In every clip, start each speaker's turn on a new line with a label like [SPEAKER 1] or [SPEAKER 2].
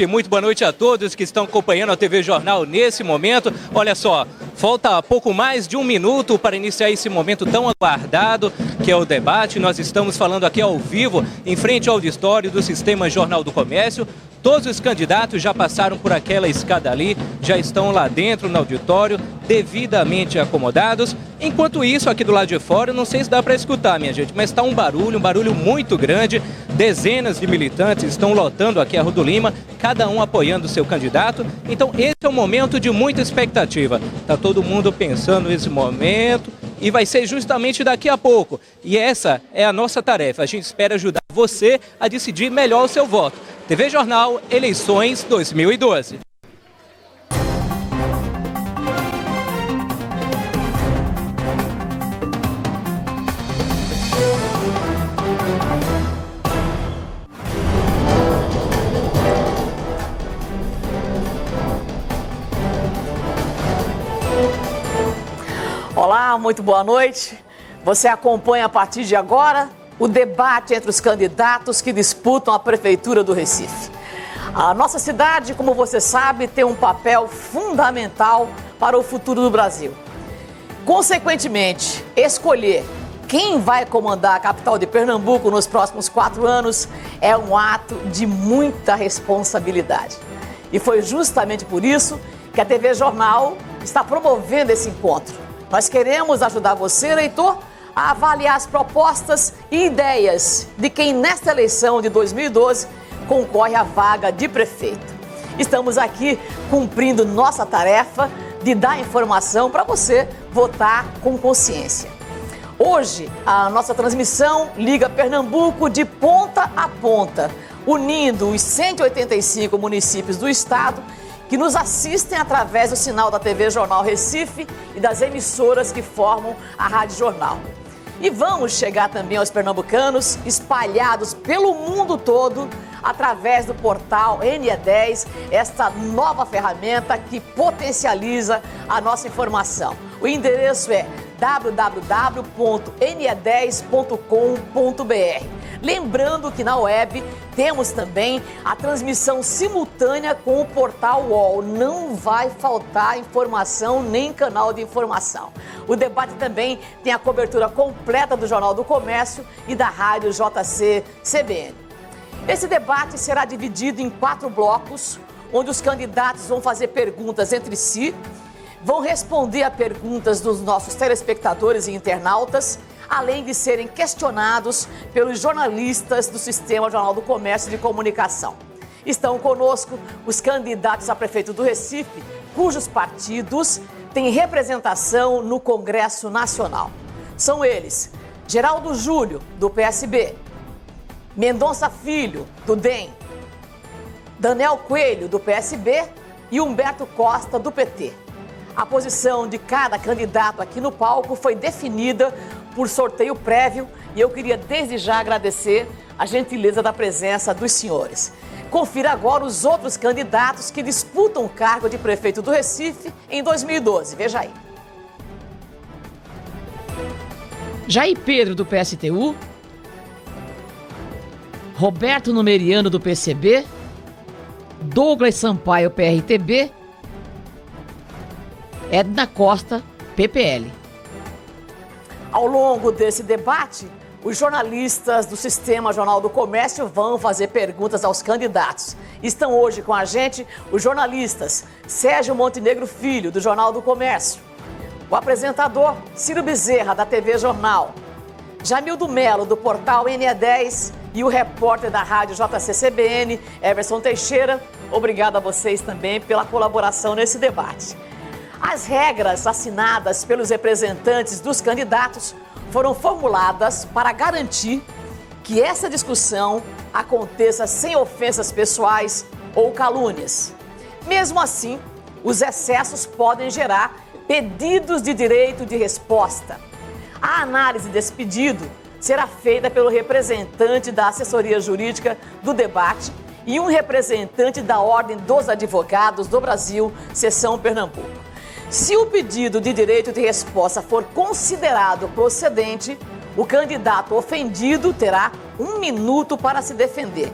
[SPEAKER 1] Muito boa noite a todos que estão acompanhando a TV Jornal nesse momento. Olha só, falta pouco mais de um minuto para iniciar esse momento tão aguardado, que é o debate. Nós estamos falando aqui ao vivo, em frente ao auditório do Sistema Jornal do Comércio. Todos os candidatos já passaram por aquela escada ali, já estão lá dentro no auditório, devidamente acomodados. Enquanto isso, aqui do lado de fora, não sei se dá para escutar, minha gente, mas está um barulho muito grande. Dezenas de militantes estão lotando aqui a Rua do Lima, cada um apoiando o seu candidato. Então, esse é um momento de muita expectativa. Está todo mundo pensando nesse momento e vai ser justamente daqui a pouco. E essa é a nossa tarefa. A gente espera ajudar você a decidir melhor o seu voto. TV Jornal, eleições 2012.
[SPEAKER 2] Olá, muito boa noite. Você acompanha a partir de agora o debate entre os candidatos que disputam a Prefeitura do Recife. A nossa cidade, como você sabe, tem um papel fundamental para o futuro do Brasil. Consequentemente, escolher quem vai comandar a capital de Pernambuco nos próximos 4 anos é um ato de muita responsabilidade. E foi justamente por isso que a TV Jornal está promovendo esse encontro. Nós queremos ajudar você, eleitor, a avaliar as propostas e ideias de quem nesta eleição de 2012 concorre à vaga de prefeito. Estamos aqui cumprindo nossa tarefa de dar informação para você votar com consciência. Hoje, a nossa transmissão liga Pernambuco de ponta a ponta, unindo os 185 municípios do estado que nos assistem através do sinal da TV Jornal Recife e das emissoras que formam a Rádio Jornal. E vamos chegar também aos pernambucanos espalhados pelo mundo todo através do portal NE10, esta nova ferramenta que potencializa a nossa informação. O endereço é www.ne10.com.br. Lembrando que na web temos também a transmissão simultânea com o portal UOL. Não vai faltar informação nem canal de informação. O debate também tem a cobertura completa do Jornal do Comércio e da Rádio JC-CBN. Esse debate será dividido em 4 blocos, onde os candidatos vão fazer perguntas entre si, vão responder a perguntas dos nossos telespectadores e internautas, além de serem questionados pelos jornalistas do Sistema Jornal do Comércio de Comunicação. Estão conosco os candidatos a prefeito do Recife, cujos partidos têm representação no Congresso Nacional. São eles: Geraldo Júlio, do PSB, Mendonça Filho, do DEM, Daniel Coelho, do PSB e Humberto Costa, do PT. A posição de cada candidato aqui no palco foi definida por sorteio prévio e eu queria desde já agradecer a gentileza da presença dos senhores. Confira agora os outros candidatos que disputam o cargo de prefeito do Recife em 2012. Veja aí.
[SPEAKER 3] Jair Pedro, do PSTU, Roberto Numeriano, do PCB, Douglas Sampaio, PRTB, Edna Costa, PPL.
[SPEAKER 2] Ao longo desse debate, os jornalistas do Sistema Jornal do Comércio vão fazer perguntas aos candidatos. Estão hoje com a gente os jornalistas Sérgio Montenegro Filho, do Jornal do Comércio, o apresentador Ciro Bezerra, da TV Jornal, Jamildo Melo, do portal NE10 e o repórter da Rádio JC-CBN, Everson Teixeira. Obrigado a vocês também pela colaboração nesse debate. As regras assinadas pelos representantes dos candidatos foram formuladas para garantir que essa discussão aconteça sem ofensas pessoais ou calúnias. Mesmo assim, os excessos podem gerar pedidos de direito de resposta. A análise desse pedido será feita pelo representante da assessoria jurídica do debate e um representante da Ordem dos Advogados do Brasil, Seção Pernambuco. Se o pedido de direito de resposta for considerado procedente, o candidato ofendido terá 1 minuto para se defender.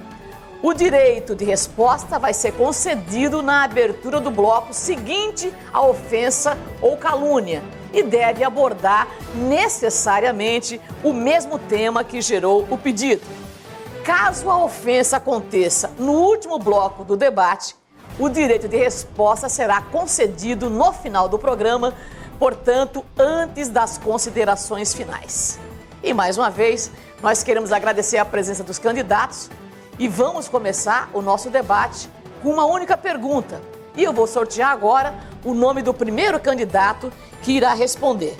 [SPEAKER 2] O direito de resposta vai ser concedido na abertura do bloco seguinte à ofensa ou calúnia e deve abordar necessariamente o mesmo tema que gerou o pedido. Caso a ofensa aconteça no último bloco do debate, o direito de resposta será concedido no final do programa, portanto, antes das considerações finais. E mais uma vez, nós queremos agradecer a presença dos candidatos e vamos começar o nosso debate com uma única pergunta. E eu vou sortear agora o nome do primeiro candidato que irá responder.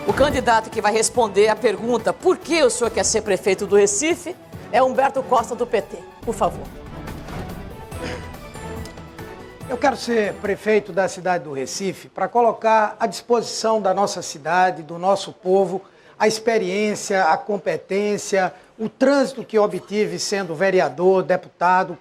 [SPEAKER 2] O candidato que vai responder a pergunta por que o senhor quer ser prefeito do Recife é Humberto Costa, do PT. Por favor.
[SPEAKER 4] Eu quero ser prefeito da cidade do Recife para colocar à disposição da nossa cidade, do nosso povo, a experiência, a competência, o trânsito que obtive sendo vereador, deputado,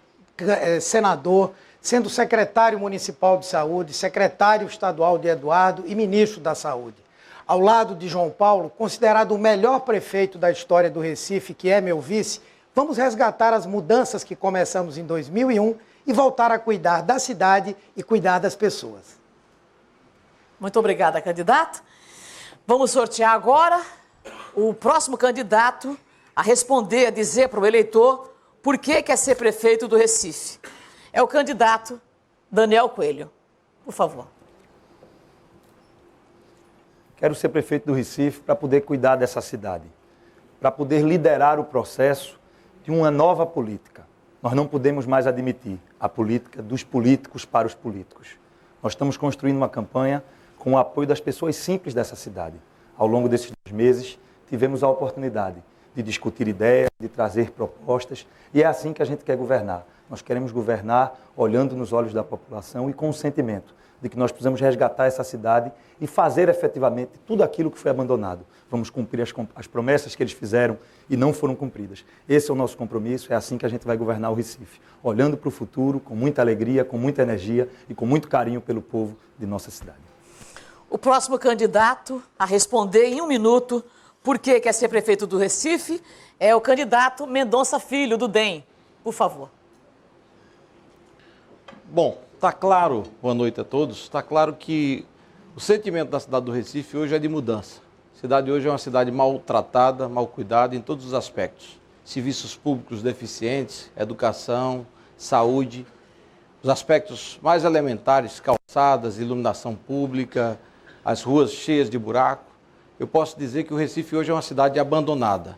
[SPEAKER 4] senador, sendo secretário municipal de saúde, secretário estadual de Eduardo e ministro da saúde. Ao lado de João Paulo, considerado o melhor prefeito da história do Recife, que é meu vice, vamos resgatar as mudanças que começamos em 2001 e voltar a cuidar da cidade e cuidar das pessoas.
[SPEAKER 2] Muito obrigada, candidato. Vamos sortear agora o próximo candidato a responder, a dizer para o eleitor por que quer ser prefeito do Recife. É o candidato Daniel Coelho. Por favor.
[SPEAKER 5] Quero ser prefeito do Recife para poder cuidar dessa cidade, para poder liderar o processo de uma nova política. Nós não podemos mais admitir a política dos políticos para os políticos. Nós estamos construindo uma campanha com o apoio das pessoas simples dessa cidade. Ao longo desses 2 meses, tivemos a oportunidade de discutir ideias, de trazer propostas, e é assim que a gente quer governar. Nós queremos governar olhando nos olhos da população e com o sentimento de que nós precisamos resgatar essa cidade e fazer efetivamente tudo aquilo que foi abandonado. Vamos cumprir as promessas que eles fizeram e não foram cumpridas. Esse é o nosso compromisso, é assim que a gente vai governar o Recife, olhando para o futuro com muita alegria, com muita energia e com muito carinho pelo povo de nossa cidade.
[SPEAKER 2] O próximo candidato a responder em 1 minuto por que quer ser prefeito do Recife é o candidato Mendonça Filho, do DEM. Por favor.
[SPEAKER 6] Bom, está claro, boa noite a todos, está claro que o sentimento da cidade do Recife hoje é de mudança. A cidade hoje é uma cidade maltratada, mal cuidada em todos os aspectos. Serviços públicos deficientes, educação, saúde, os aspectos mais elementares, calçadas, iluminação pública, as ruas cheias de buraco. Eu posso dizer que o Recife hoje é uma cidade abandonada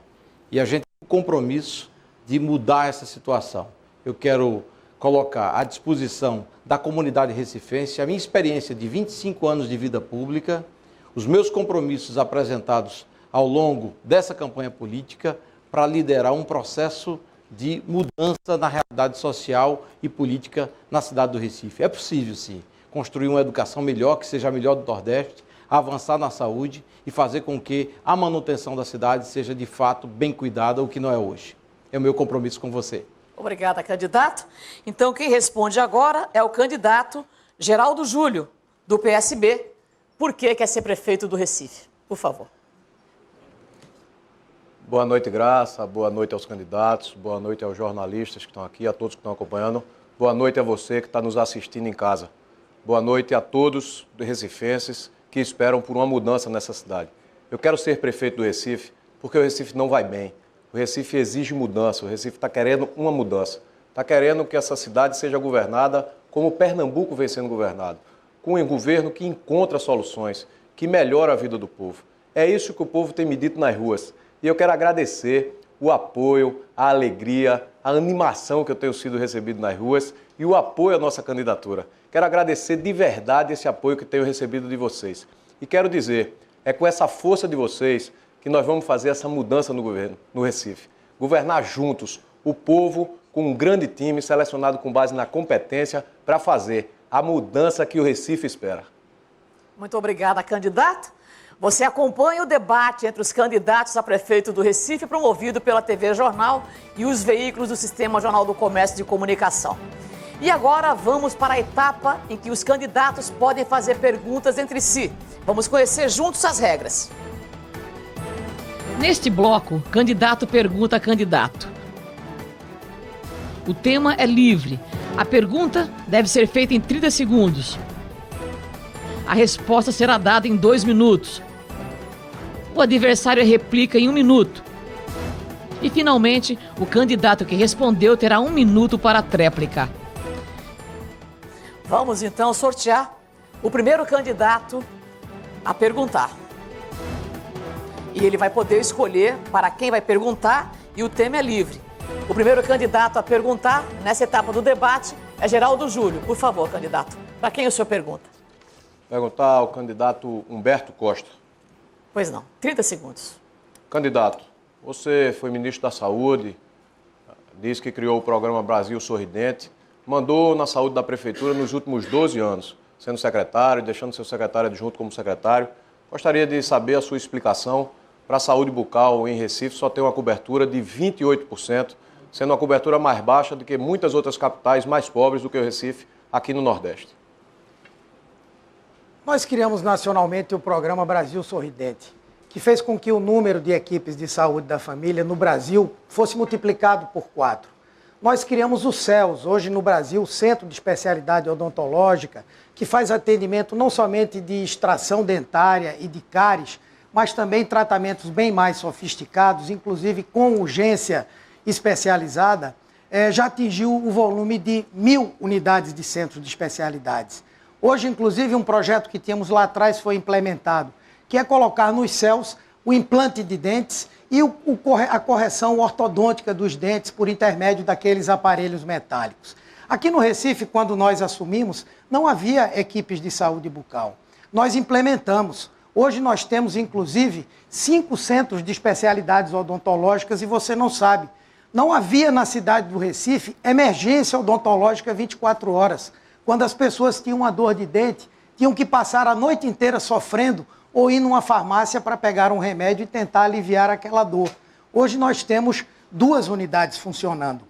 [SPEAKER 6] e a gente tem um compromisso de mudar essa situação. Eu quero colocar à disposição da comunidade recifense a minha experiência de 25 anos de vida pública, os meus compromissos apresentados ao longo dessa campanha política para liderar um processo de mudança na realidade social e política na cidade do Recife. É possível, sim, construir uma educação melhor, que seja a melhor do Nordeste, avançar na saúde e fazer com que a manutenção da cidade seja de fato bem cuidada, o que não é hoje. É o meu compromisso com você.
[SPEAKER 2] Obrigada, candidato. Então, quem responde agora é o candidato Geraldo Júlio, do PSB. Por que quer ser prefeito do Recife? Por favor.
[SPEAKER 7] Boa noite, Graça. Boa noite aos candidatos. Boa noite aos jornalistas que estão aqui, a todos que estão acompanhando. Boa noite a você que está nos assistindo em casa. Boa noite a todos os recifenses que esperam por uma mudança nessa cidade. Eu quero ser prefeito do Recife porque o Recife não vai bem. O Recife exige mudança, o Recife está querendo uma mudança. Está querendo que essa cidade seja governada como Pernambuco vem sendo governado, com um governo que encontra soluções, que melhora a vida do povo. É isso que o povo tem me dito nas ruas. E eu quero agradecer o apoio, a alegria, a animação que eu tenho sido recebido nas ruas e o apoio à nossa candidatura. Quero agradecer de verdade esse apoio que tenho recebido de vocês. E quero dizer, é com essa força de vocês que nós vamos fazer essa mudança no governo, no Recife. Governar juntos, o povo com um grande time selecionado com base na competência para fazer a mudança que o Recife espera.
[SPEAKER 2] Muito obrigada, candidato. Você acompanha o debate entre os candidatos a prefeito do Recife, promovido pela TV Jornal e os veículos do Sistema Jornal do Comércio de Comunicação. E agora vamos para a etapa em que os candidatos podem fazer perguntas entre si. Vamos conhecer juntos as regras.
[SPEAKER 3] Neste bloco, candidato pergunta a candidato. O tema é livre. A pergunta deve ser feita em 30 segundos. A resposta será dada em 2 minutos. O adversário replica em 1 minuto. E, finalmente, o candidato que respondeu terá 1 minuto para a tréplica.
[SPEAKER 2] Vamos então sortear o primeiro candidato a perguntar. E ele vai poder escolher para quem vai perguntar e o tema é livre. O primeiro candidato a perguntar nessa etapa do debate é Geraldo Júlio. Por favor, candidato, para quem o senhor pergunta?
[SPEAKER 7] Perguntar ao candidato Humberto Costa.
[SPEAKER 2] Pois não, 30 segundos.
[SPEAKER 7] Candidato, você foi ministro da Saúde, disse que criou o programa Brasil Sorridente, mandou na saúde da prefeitura nos últimos 12 anos, sendo secretário, deixando seu secretário adjunto como secretário. Gostaria de saber a sua explicação para a saúde bucal em Recife só tem uma cobertura de 28%, sendo uma cobertura mais baixa do que muitas outras capitais mais pobres do que o Recife aqui no Nordeste.
[SPEAKER 4] Nós criamos nacionalmente o programa Brasil Sorridente, que fez com que o número de equipes de saúde da família no Brasil fosse multiplicado por 4. Nós criamos o CELS, hoje no Brasil, o Centro de Especialidade Odontológica, que faz atendimento não somente de extração dentária e de cáries, mas também tratamentos bem mais sofisticados, inclusive com urgência especializada, já atingiu o volume de 1.000 unidades de centros de especialidades. Hoje, inclusive, um projeto que tínhamos lá atrás foi implementado, que é colocar nos CELS o implante de dentes e a correção ortodôntica dos dentes por intermédio daqueles aparelhos metálicos. Aqui no Recife, quando nós assumimos, não havia equipes de saúde bucal. Nós implementamos. Hoje nós temos, inclusive, 5 centros de especialidades odontológicas e você não sabe. Não havia na cidade do Recife emergência odontológica 24 horas. Quando as pessoas tinham uma dor de dente, tinham que passar a noite inteira sofrendo ou ir numa farmácia para pegar um remédio e tentar aliviar aquela dor. Hoje nós temos 2 unidades funcionando.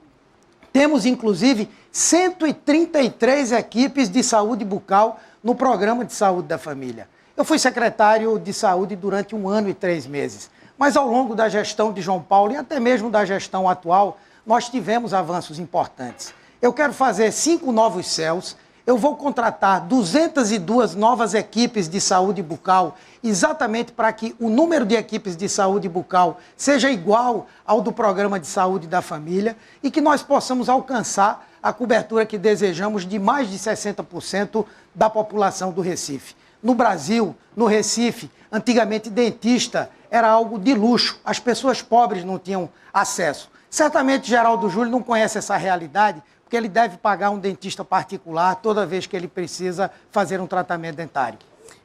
[SPEAKER 4] Temos, inclusive, 133 equipes de saúde bucal no programa de saúde da família. Eu fui secretário de saúde durante 1 ano e 3 meses. Mas ao longo da gestão de João Paulo e até mesmo da gestão atual, nós tivemos avanços importantes. Eu quero fazer 5 novos CELS, eu vou contratar 202 novas equipes de saúde bucal, exatamente para que o número de equipes de saúde bucal seja igual ao do programa de saúde da família e que nós possamos alcançar a cobertura que desejamos de mais de 60% da população do Recife. No Brasil, no Recife, antigamente dentista era algo de luxo, as pessoas pobres não tinham acesso. Certamente Geraldo Júlio não conhece essa realidade, porque ele deve pagar um dentista particular toda vez que ele precisa fazer um tratamento dentário.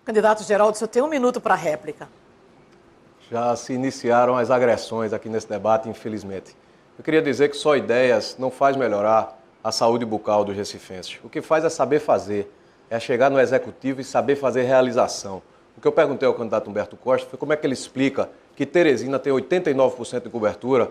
[SPEAKER 2] Candidato Geraldo, o senhor tem 1 minuto para a réplica.
[SPEAKER 7] Já se iniciaram as agressões aqui nesse debate, infelizmente. Eu queria dizer que só ideias não faz melhorar a saúde bucal dos recifenses. O que faz é saber fazer, é chegar no executivo e saber fazer realização. O que eu perguntei ao candidato Humberto Costa foi como é que ele explica que Teresina tem 89% de cobertura,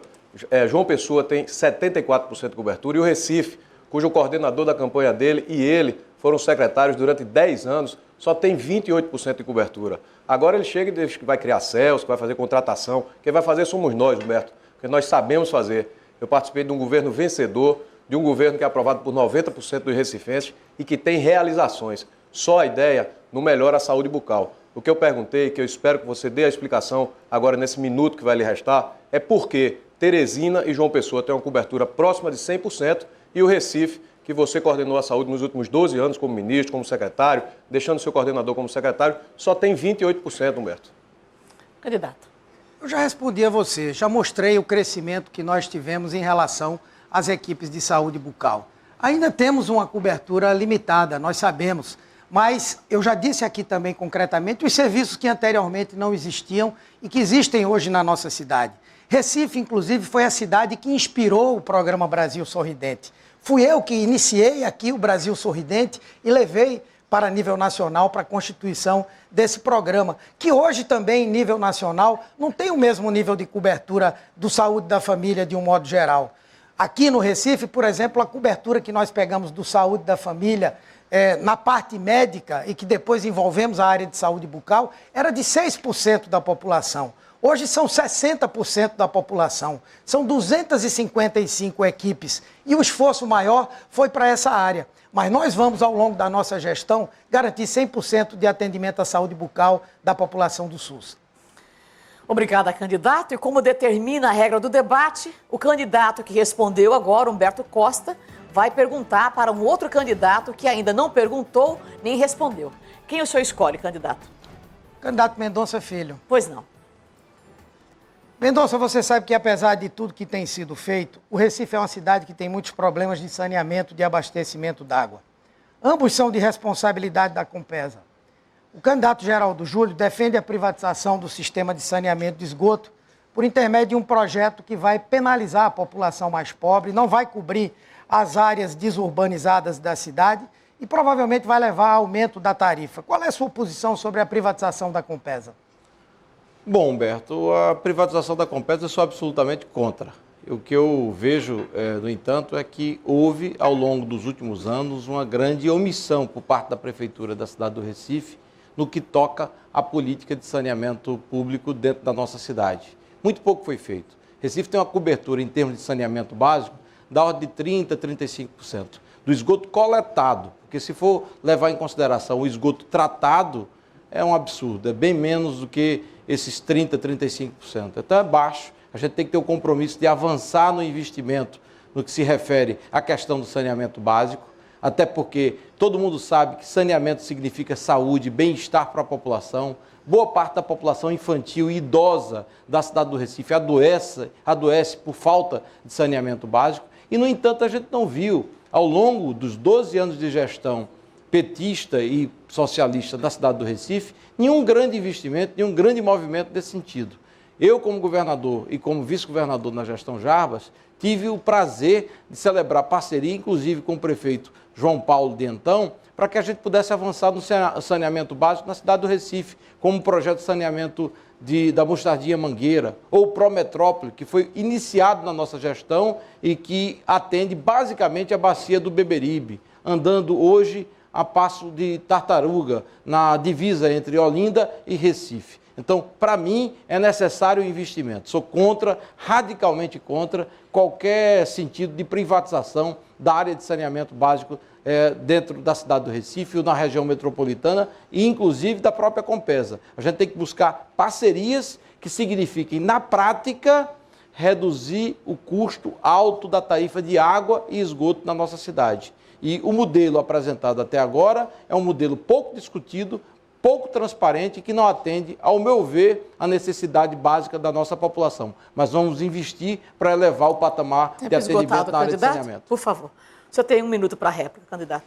[SPEAKER 7] João Pessoa tem 74% de cobertura e o Recife, cujo coordenador da campanha dele e ele foram secretários durante 10 anos, só tem 28% de cobertura. Agora ele chega e diz que vai criar CELS, que vai fazer contratação. Quem vai fazer somos nós, Humberto, porque nós sabemos fazer. Eu participei de um governo vencedor, de um governo que é aprovado por 90% dos recifenses e que tem realizações. Só a ideia não melhora a saúde bucal. O que eu perguntei, que eu espero que você dê a explicação agora nesse minuto que vai lhe restar, é por que Teresina e João Pessoa têm uma cobertura próxima de 100% e o Recife, que você coordenou a saúde nos últimos 12 anos como ministro, como secretário, deixando seu coordenador como secretário, só tem 28%, Humberto.
[SPEAKER 2] Candidato.
[SPEAKER 4] Eu já respondi a você, já mostrei o crescimento que nós tivemos em relação às equipes de saúde bucal. Ainda temos uma cobertura limitada, nós sabemos, mas eu já disse aqui também concretamente os serviços que anteriormente não existiam e que existem hoje na nossa cidade. Recife, inclusive, foi a cidade que inspirou o programa Brasil Sorridente. Fui eu que iniciei aqui o Brasil Sorridente e levei para nível nacional, para a constituição desse programa, que hoje também, em nível nacional, não tem o mesmo nível de cobertura do saúde da família de um modo geral. Aqui no Recife, por exemplo, a cobertura que nós pegamos do saúde da família na parte médica e que depois envolvemos a área de saúde bucal, era de 6% da população. Hoje são 60% da população, são 255 equipes e o esforço maior foi para essa área. Mas nós vamos, ao longo da nossa gestão, garantir 100% de atendimento à saúde bucal da população do SUS.
[SPEAKER 2] Obrigada, candidato. E como determina a regra do debate, o candidato que respondeu agora, Humberto Costa, vai perguntar para um outro candidato que ainda não perguntou nem respondeu. Quem o senhor escolhe, candidato?
[SPEAKER 4] Candidato Mendonça Filho.
[SPEAKER 2] Pois não.
[SPEAKER 4] Mendonça, você sabe que apesar de tudo que tem sido feito, o Recife é uma cidade que tem muitos problemas de saneamento, de abastecimento d'água. Ambos são de responsabilidade da Compesa. O candidato Geraldo Júlio defende a privatização do sistema de saneamento de esgoto por intermédio de um projeto que vai penalizar a população mais pobre, não vai cobrir as áreas desurbanizadas da cidade e provavelmente vai levar a aumento da tarifa. Qual é a sua posição sobre a privatização da Compesa?
[SPEAKER 6] Bom, Humberto, a privatização da Compesa eu sou absolutamente contra. O que eu vejo, no entanto, é que houve, ao longo dos últimos anos, uma grande omissão por parte da Prefeitura da cidade do Recife no que toca à política de saneamento público dentro da nossa cidade. Muito pouco foi feito. Recife tem uma cobertura em termos de saneamento básico da ordem de 30% a 35% do esgoto coletado, porque se for levar em consideração o esgoto tratado, é um absurdo, é bem menos do que esses 30%, 35%. Então é baixo, a gente tem que ter o compromisso de avançar no investimento no que se refere à questão do saneamento básico, até porque todo mundo sabe que saneamento significa saúde, bem-estar para a população. Boa parte da população infantil e idosa da cidade do Recife adoece por falta de saneamento básico e, no entanto, a gente não viu, ao longo dos 12 anos de gestão petista e socialista da cidade do Recife, nenhum grande investimento, nenhum grande movimento desse sentido. Eu, como governador e como vice-governador na gestão Jarbas, tive o prazer de celebrar parceria, inclusive com o prefeito João Paulo de então, para que a gente pudesse avançar no saneamento básico na cidade do Recife, como o projeto de saneamento da Mostardinha Mangueira, ou o Prometrópole, que foi iniciado na nossa gestão e que atende basicamente a bacia do Beberibe, andando hoje a passo de tartaruga, na divisa entre Olinda e Recife. Então, para mim, é necessário o investimento. Sou contra, radicalmente contra, qualquer sentido de privatização da área de saneamento básico dentro da cidade do Recife ou na região metropolitana e, inclusive, da própria Compesa. A gente tem que buscar parcerias que signifiquem, na prática, reduzir o custo alto da tarifa de água e esgoto na nossa cidade. E o modelo apresentado até agora é um modelo pouco discutido, pouco transparente, que não atende, ao meu ver, a necessidade básica da nossa população. Mas vamos investir para elevar o patamar de atendimento na área de saneamento.
[SPEAKER 2] Por favor. O senhor tem 1 minuto para a réplica, candidato.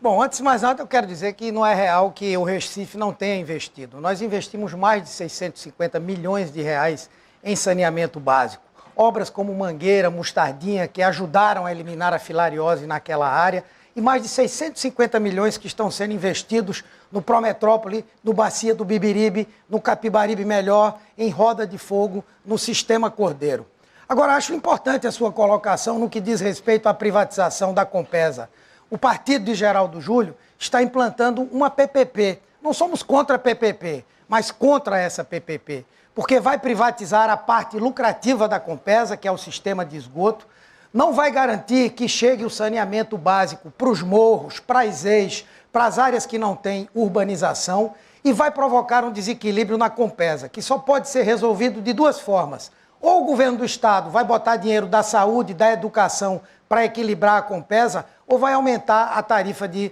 [SPEAKER 4] Bom, antes de mais nada, eu quero dizer que não é real que o Recife não tenha investido. Nós investimos mais de 650 milhões de reais em saneamento básico. Obras como Mangueira, Mostardinha, que ajudaram a eliminar a filariose naquela área, e mais de 650 milhões que estão sendo investidos no Prometrópole, no Bacia do Bibiribe, no Capibaribe Melhor, em Roda de Fogo, no Sistema Cordeiro. Agora, acho importante a sua colocação no que diz respeito à privatização da Compesa. O partido de Geraldo Júlio está implantando uma PPP. Não somos contra a PPP, mas contra essa PPP, porque vai privatizar a parte lucrativa da Compesa, que é o sistema de esgoto, não vai garantir que chegue o saneamento básico para os morros, para as ex, para as áreas que não têm urbanização e vai provocar um desequilíbrio na Compesa, que só pode ser resolvido de duas formas. Ou o governo do estado vai botar dinheiro da saúde, da educação para equilibrar a Compesa, ou vai aumentar a tarifa de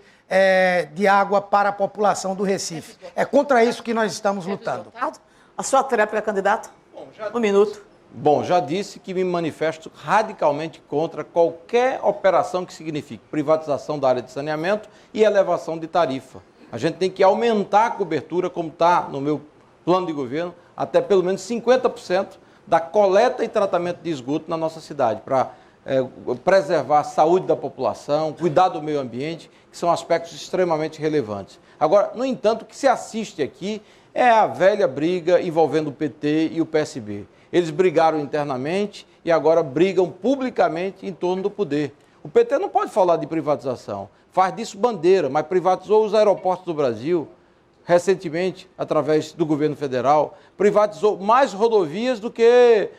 [SPEAKER 4] água para a população do Recife. É contra isso que nós estamos lutando.
[SPEAKER 2] A sua réplica, candidato? 1 minuto.
[SPEAKER 6] Bom, já disse que me manifesto radicalmente contra qualquer operação que signifique privatização da área de saneamento e elevação de tarifa. A gente tem que aumentar a cobertura, como está no meu plano de governo, até pelo menos 50% da coleta e tratamento de esgoto na nossa cidade, para preservar a saúde da população, cuidar do meio ambiente, que são aspectos extremamente relevantes. Agora, no entanto, o que se assiste aqui é a velha briga envolvendo o PT e o PSB. Eles brigaram internamente e agora brigam publicamente em torno do poder. O PT não pode falar de privatização, faz disso bandeira, mas privatizou os aeroportos do Brasil, recentemente, através do governo federal, privatizou mais rodovias do que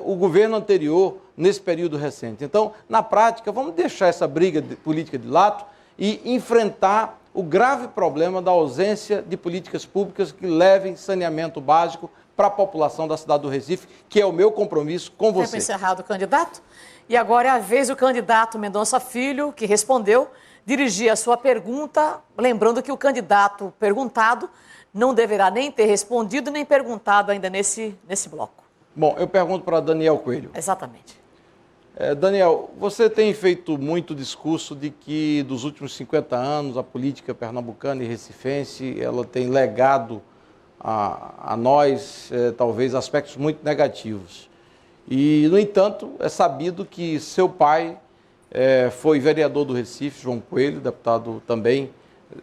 [SPEAKER 6] o governo anterior nesse período recente. Então, na prática, vamos deixar essa briga política de lado e enfrentar o grave problema da ausência de políticas públicas que levem saneamento básico para a população da cidade do Recife, que é o meu compromisso com você.
[SPEAKER 2] Tempo encerrado, candidato. E agora é a vez do candidato Mendonça Filho, que respondeu, dirigir a sua pergunta, lembrando que o candidato perguntado não deverá nem ter respondido nem perguntado ainda nesse bloco.
[SPEAKER 6] Bom, eu pergunto para Daniel Coelho.
[SPEAKER 2] Exatamente.
[SPEAKER 6] Daniel, você tem feito muito discurso de que dos últimos 50 anos a política pernambucana e recifense ela tem legado a nós, talvez, aspectos muito negativos. E, no entanto, é sabido que seu pai foi vereador do Recife, João Coelho, deputado também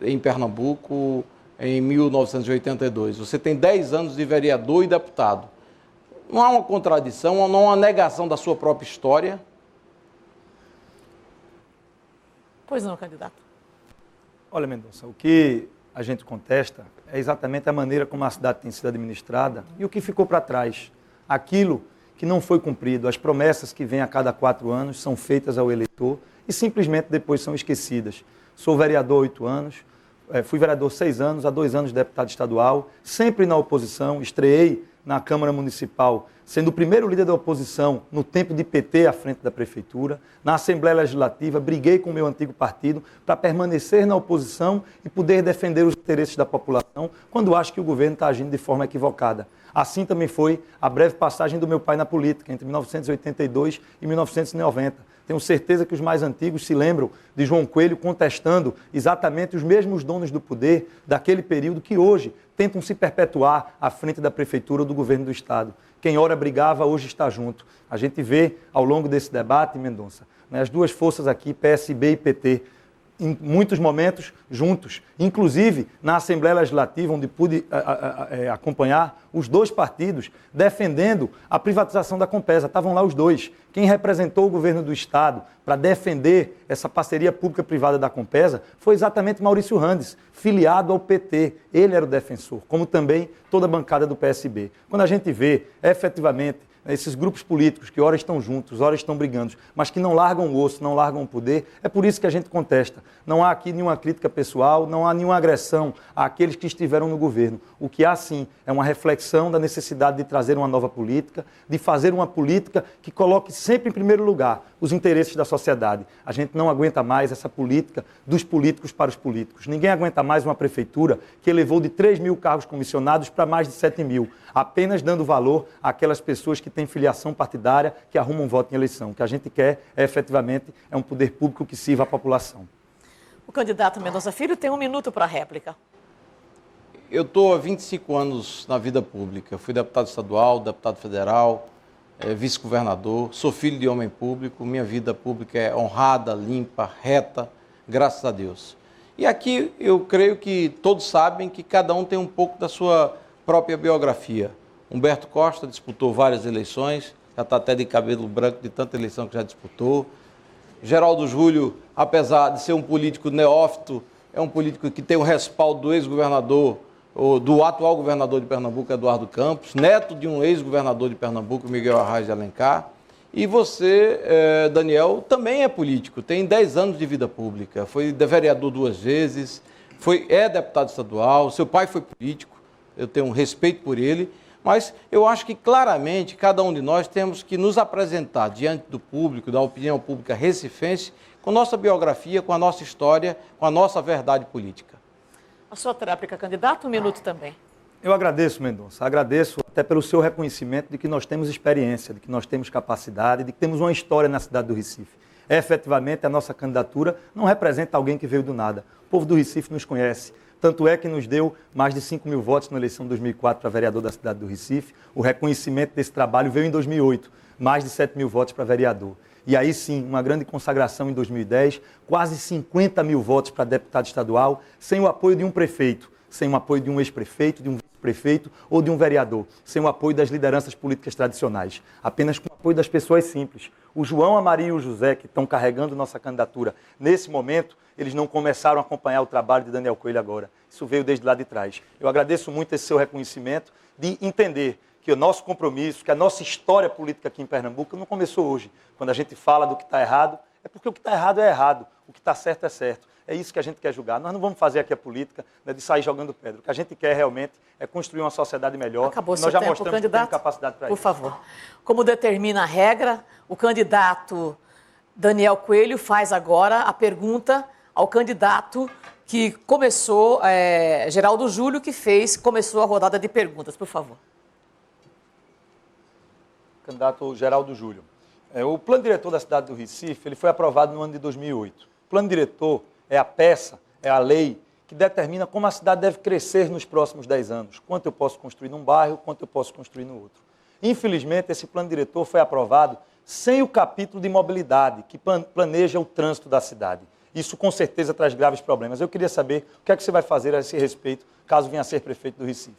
[SPEAKER 6] em Pernambuco, em 1982. Você tem 10 anos de vereador e deputado. Não há uma contradição, não há uma negação da sua própria história?
[SPEAKER 2] Pois não, candidato.
[SPEAKER 5] Olha, Mendonça, o que a gente contesta é exatamente a maneira como a cidade tem sido administrada e o que ficou para trás. Aquilo que não foi cumprido, as promessas que vêm a cada 4 anos são feitas ao eleitor e simplesmente depois são esquecidas. Sou vereador há 8 anos, fui vereador 6 anos, há 2 anos deputado estadual, sempre na oposição, estreei na Câmara Municipal, sendo o primeiro líder da oposição no tempo de PT à frente da Prefeitura. Na Assembleia Legislativa, briguei com o meu antigo partido para permanecer na oposição e poder defender os interesses da população quando acho que o governo está agindo de forma equivocada. Assim também foi a breve passagem do meu pai na política, entre 1982 e 1990. Tenho certeza que os mais antigos se lembram de João Coelho contestando exatamente os mesmos donos do poder daquele período que hoje tentam se perpetuar à frente da Prefeitura ou do governo do Estado. Quem ora brigava, hoje está junto. A gente vê, ao longo desse debate, Mendonça, as duas forças aqui, PSB e PT, em muitos momentos juntos, inclusive na Assembleia Legislativa, onde pude acompanhar os dois partidos defendendo a privatização da Compesa. Estavam lá os dois. Quem representou o governo do Estado para defender essa parceria pública-privada da Compesa foi exatamente Maurício Randes, filiado ao PT. Ele era o defensor, como também toda a bancada do PSB. Quando a gente vê, efetivamente, esses grupos políticos que ora estão juntos, ora estão brigando, mas que não largam o osso, não largam o poder, é por isso que a gente contesta. Não há aqui nenhuma crítica pessoal, não há nenhuma agressão àqueles que estiveram no governo. O que há, sim, é uma reflexão da necessidade de trazer uma nova política, de fazer uma política que coloque sempre em primeiro lugar os interesses da sociedade. A gente não aguenta mais essa política dos políticos para os políticos. Ninguém aguenta mais uma prefeitura que elevou de 3 mil cargos comissionados para mais de 7 mil, apenas dando valor àquelas pessoas que têm filiação partidária, que arrumam voto em eleição. O que a gente quer, efetivamente, é um poder público que sirva à população.
[SPEAKER 2] O candidato Mendonça Filho tem 1 minuto para a réplica.
[SPEAKER 6] Eu estou há 25 anos na vida pública. Fui deputado estadual, deputado federal, vice-governador, sou filho de homem público, minha vida pública é honrada, limpa, reta, graças a Deus. E aqui eu creio que todos sabem que cada um tem um pouco da sua própria biografia. Humberto Costa disputou várias eleições, já está até de cabelo branco de tanta eleição que já disputou. Geraldo Júlio, apesar de ser um político neófito, é um político que tem o respaldo do ex-governador, do atual governador de Pernambuco, Eduardo Campos, neto de um ex-governador de Pernambuco, Miguel Arraes de Alencar. E você, Daniel, também é político, tem 10 anos de vida pública, foi vereador 2 vezes, é deputado estadual, seu pai foi político, eu tenho um respeito por ele, mas eu acho que claramente cada um de nós temos que nos apresentar diante do público, da opinião pública recifense, com nossa biografia, com a nossa história, com a nossa verdade política.
[SPEAKER 2] A sua tréplica, candidato, 1 minuto também.
[SPEAKER 5] Eu agradeço, Mendonça, agradeço até pelo seu reconhecimento de que nós temos experiência, de que nós temos capacidade, de que temos uma história na cidade do Recife. Efetivamente, a nossa candidatura não representa alguém que veio do nada. O povo do Recife nos conhece. Tanto é que nos deu mais de 5 mil votos na eleição de 2004 para vereador da cidade do Recife. O reconhecimento desse trabalho veio em 2008, mais de 7 mil votos para vereador. E aí sim, uma grande consagração em 2010, quase 50 mil votos para deputado estadual, sem o apoio de um prefeito, sem o apoio de um ex-prefeito, de um vice-prefeito ou de um vereador, sem o apoio das lideranças políticas tradicionais. Apenas com apoio das pessoas simples. O João, a Maria e o José, que estão carregando nossa candidatura nesse momento, eles não começaram a acompanhar o trabalho de Daniel Coelho agora. Isso veio desde lá de trás. Eu agradeço muito esse seu reconhecimento de entender que o nosso compromisso, que a nossa história política aqui em Pernambuco não começou hoje. Quando a gente fala do que está errado, é porque o que está errado é errado, o que está certo é certo. É isso que a gente quer julgar. Nós não vamos fazer aqui a política, né, de sair jogando pedra. O que a gente quer realmente é construir uma sociedade melhor.
[SPEAKER 2] Acabou
[SPEAKER 5] Nós já
[SPEAKER 2] tempo,
[SPEAKER 5] mostramos que temos capacidade para isso.
[SPEAKER 2] Por favor. Como determina a regra, o candidato Daniel Coelho faz agora a pergunta ao candidato que começou, Geraldo Júlio, que começou a rodada de perguntas. Por favor.
[SPEAKER 5] Candidato Geraldo Júlio. O plano diretor da cidade do Recife ele foi aprovado no ano de 2008. O plano diretor é a peça, é a lei que determina como a cidade deve crescer nos próximos 10 anos. Quanto eu posso construir num bairro, quanto eu posso construir no outro. Infelizmente, esse plano diretor foi aprovado sem o capítulo de mobilidade, que planeja o trânsito da cidade. Isso, com certeza, traz graves problemas. Eu queria saber o que é que você vai fazer a esse respeito, caso venha a ser prefeito do Recife.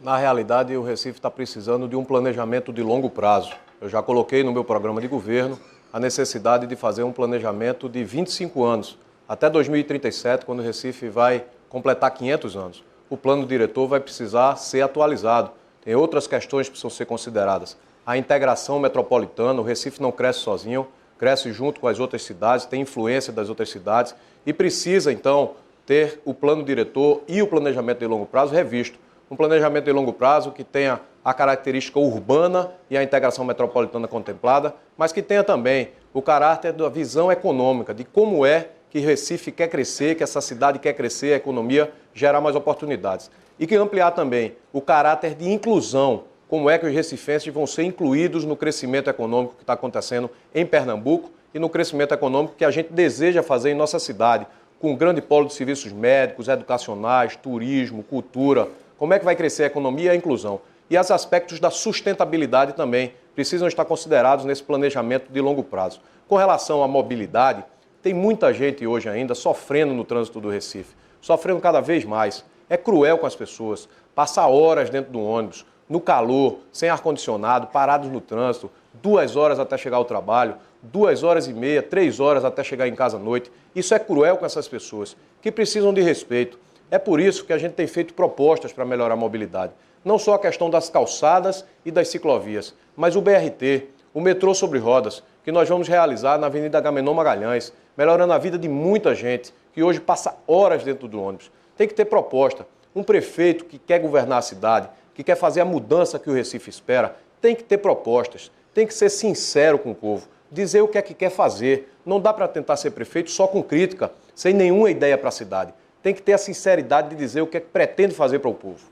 [SPEAKER 7] Na realidade, o Recife está precisando de um planejamento de longo prazo. Eu já coloquei no meu programa de governo a necessidade de fazer um planejamento de 25 anos, até 2037, quando o Recife vai completar 500 anos. O plano diretor vai precisar ser atualizado. Tem outras questões que precisam ser consideradas. A integração metropolitana, o Recife não cresce sozinho, cresce junto com as outras cidades, tem influência das outras cidades e precisa, então, ter o plano diretor e o planejamento de longo prazo revisto. Um planejamento de longo prazo que tenha a característica urbana e a integração metropolitana contemplada, mas que tenha também o caráter da visão econômica, de como é que Recife quer crescer, que essa cidade quer crescer, a economia gerar mais oportunidades. E que ampliar também o caráter de inclusão, como é que os recifenses vão ser incluídos no crescimento econômico que está acontecendo em Pernambuco e no crescimento econômico que a gente deseja fazer em nossa cidade, com um grande polo de serviços médicos, educacionais, turismo, cultura. Como é que vai crescer a economia e a inclusão? E os aspectos da sustentabilidade também precisam estar considerados nesse planejamento de longo prazo. Com relação à mobilidade, tem muita gente hoje ainda sofrendo no trânsito do Recife, sofrendo cada vez mais. É cruel com as pessoas, passar horas dentro do ônibus, no calor, sem ar-condicionado, parados no trânsito, 2 horas até chegar ao trabalho, 2 horas e meia, 3 horas até chegar em casa à noite. Isso é cruel com essas pessoas, que precisam de respeito. É por isso que a gente tem feito propostas para melhorar a mobilidade. Não só a questão das calçadas e das ciclovias, mas o BRT, o metrô sobre rodas, que nós vamos realizar na Avenida Agamenon Magalhães, melhorando a vida de muita gente que hoje passa horas dentro do ônibus. Tem que ter proposta. Um prefeito que quer governar a cidade, que quer fazer a mudança que o Recife espera, tem que ter propostas, tem que ser sincero com o povo, dizer o que é que quer fazer. Não dá para tentar ser prefeito só com crítica, sem nenhuma ideia para a cidade. Tem que ter a sinceridade de dizer o que é que pretende fazer para o povo.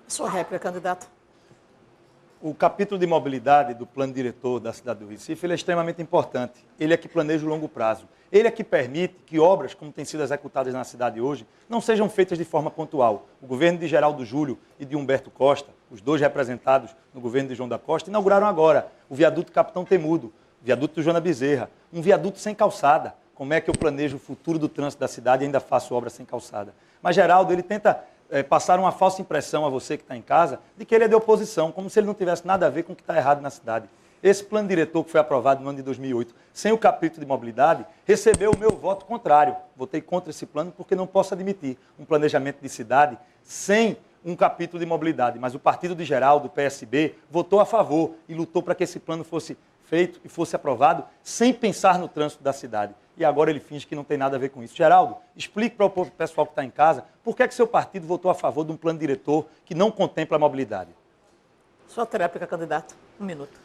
[SPEAKER 2] Sua réplica, candidato.
[SPEAKER 5] O capítulo de mobilidade do plano diretor da cidade do Recife ele é extremamente importante. Ele é que planeja o longo prazo. Ele é que permite que obras, como têm sido executadas na cidade hoje, não sejam feitas de forma pontual. O governo de Geraldo Júlio e de Humberto Costa, os dois representados no governo de João da Costa, inauguraram agora o viaduto Capitão Temudo, o viaduto do Joana Bezerra, um viaduto sem calçada. Como é que eu planejo o futuro do trânsito da cidade e ainda faço obra sem calçada? Mas Geraldo, ele tenta passar uma falsa impressão a você que está em casa de que ele é de oposição, como se ele não tivesse nada a ver com o que está errado na cidade. Esse plano diretor que foi aprovado no ano de 2008, sem o capítulo de mobilidade, recebeu o meu voto contrário. Votei contra esse plano porque não posso admitir um planejamento de cidade sem um capítulo de mobilidade. Mas o partido de Geraldo, o PSB, votou a favor e lutou para que esse plano fosse feito e fosse aprovado sem pensar no trânsito da cidade. E agora ele finge que não tem nada a ver com isso. Geraldo, explique para o pessoal que está em casa por que seu partido votou a favor de um plano diretor que não contempla a mobilidade.
[SPEAKER 2] Sua réplica, candidato. 1 minuto.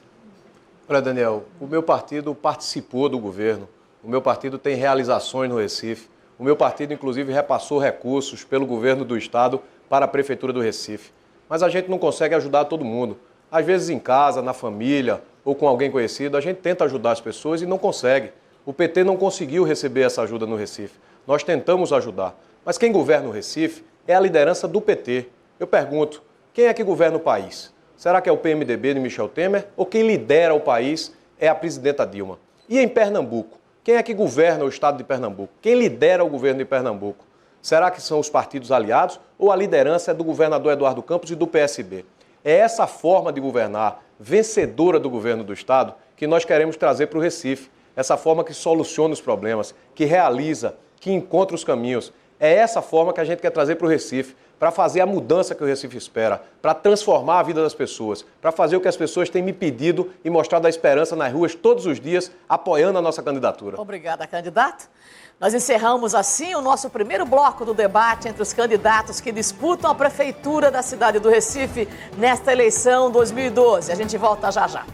[SPEAKER 7] Olha, Daniel, o meu partido participou do governo, o meu partido tem realizações no Recife, o meu partido, inclusive, repassou recursos pelo governo do Estado para a Prefeitura do Recife. Mas a gente não consegue ajudar todo mundo. Às vezes em casa, na família ou com alguém conhecido, a gente tenta ajudar as pessoas e não consegue. O PT não conseguiu receber essa ajuda no Recife. Nós tentamos ajudar. Mas quem governa o Recife é a liderança do PT. Eu pergunto, quem é que governa o país? Será que é o PMDB de Michel Temer? Ou quem lidera o país é a presidenta Dilma? E em Pernambuco? Quem é que governa o estado de Pernambuco? Quem lidera o governo de Pernambuco? Será que são os partidos aliados ou a liderança é do governador Eduardo Campos e do PSB? É essa forma de governar, vencedora do governo do Estado, que nós queremos trazer para o Recife. Essa forma que soluciona os problemas, que realiza, que encontra os caminhos. É essa forma que a gente quer trazer para o Recife, para fazer a mudança que o Recife espera, para transformar a vida das pessoas, para fazer o que as pessoas têm me pedido e mostrado a esperança nas ruas todos os dias, apoiando a nossa candidatura.
[SPEAKER 2] Obrigada, candidato. Nós encerramos assim o nosso primeiro bloco do debate entre os candidatos que disputam a prefeitura da cidade do Recife nesta eleição 2012. A gente volta já já.